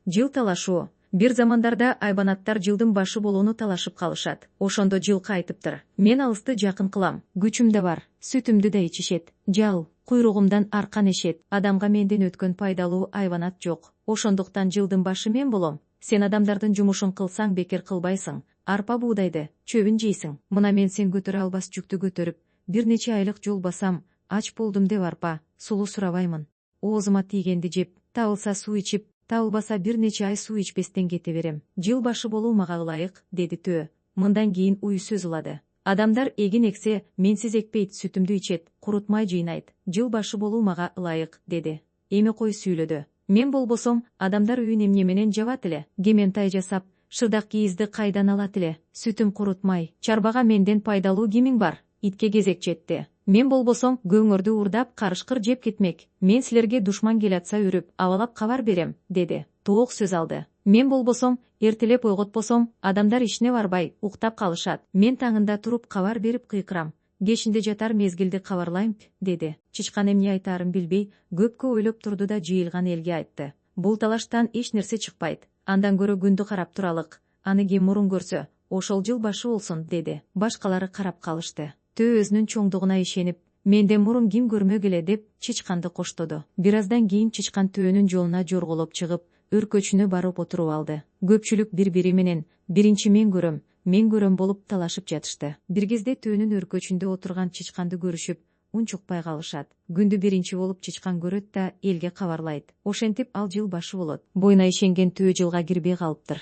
Жыл талашуу. Бир замандарда айбанаттар жылдын башы болууну талашып калышат. Ошондо жылкы айтыптыр: мен алысты жакын кылам, күчүм да бар, сүтүмдү да ичишет. Жал, куйругумдан аркан эшет. Адамга менден өткөн пайдалуу айбанат жок. Ошондуктан жылдын башы мен болом. Сен адамдардын жумушун кылсаң бекер кылбайсың. Арпа буудайды, чөбүн жейсиң. Мына мен сен көтөрө албас жүктү көтөрүп, бир нече айлык жол басам, ач болдум деп арпа, сулуу сурабаймын. Оозума тийгенди жеп, табылса суу ичип, табылбаса бир нече ай суу ичпестен кете берем. Жыл башы болуу мага ылайык, деди Төө. Мындан кийин уй сөз улады. Адамдар эгин эксе, менсиз экпейт, сүтүмдү ичет, курутмай жыйнайт. Жыл башы болуу мага ылайык, деди. Эми кой сүйлөдү. Мен болбосом, адамдар үйүн эмне менен жабат эле? Кемен тай жасап, шырдак кийизди кайдан алат эле? Сүтүм курутмай, чарбага менден пайдалуу кимиң бар? Итке кезек жетти. Мен болбосом, көңөрдү уурдап, карышкыр жеп кетмек. Мен силерге душман келатса үрүп, абалап кабар берем, деди. Тоок сөз алды. Мен болбосом, эртелеп ойготпосом, адамдар ишине барбай, уктап калышат. Мен таңында туруп кабар берип кыйкырам. Кешинде жатар мезгилди кабарлайм, деди. Чычкан эмне айтаарын билбей, көпкө ойлоп турду да жыйылган элге айтты. Бул талаштан эч нерсе чыкпайт. Андан көрө күндү карап туралык. Аны ким мурун көрсө, ошол жыл башы болсун, деди. Башкалары карап калышты. Төө өзүнүн чоңдугуна ишенип, менден мурун ким көрмөгүлө деп чычканды коштоду. Бир аздан кийин чычкан Төөнүн жолуна жорголоп чыгып, өркөчүнө барып отуруп алды. Көпчүлүк бири-бири менен биринчи мен көрөм болуп талашып жатышты. Бир кезде Төөнүн өркөчүндө отурган чычканды көрүшүп, унчукпай калышат. Күндү биринчи болуп чычкан көрөт да элге кабарлайт. Ошентип ал жыл башы болот. Боюна ишенген Төө жылга кирбей калыптыр.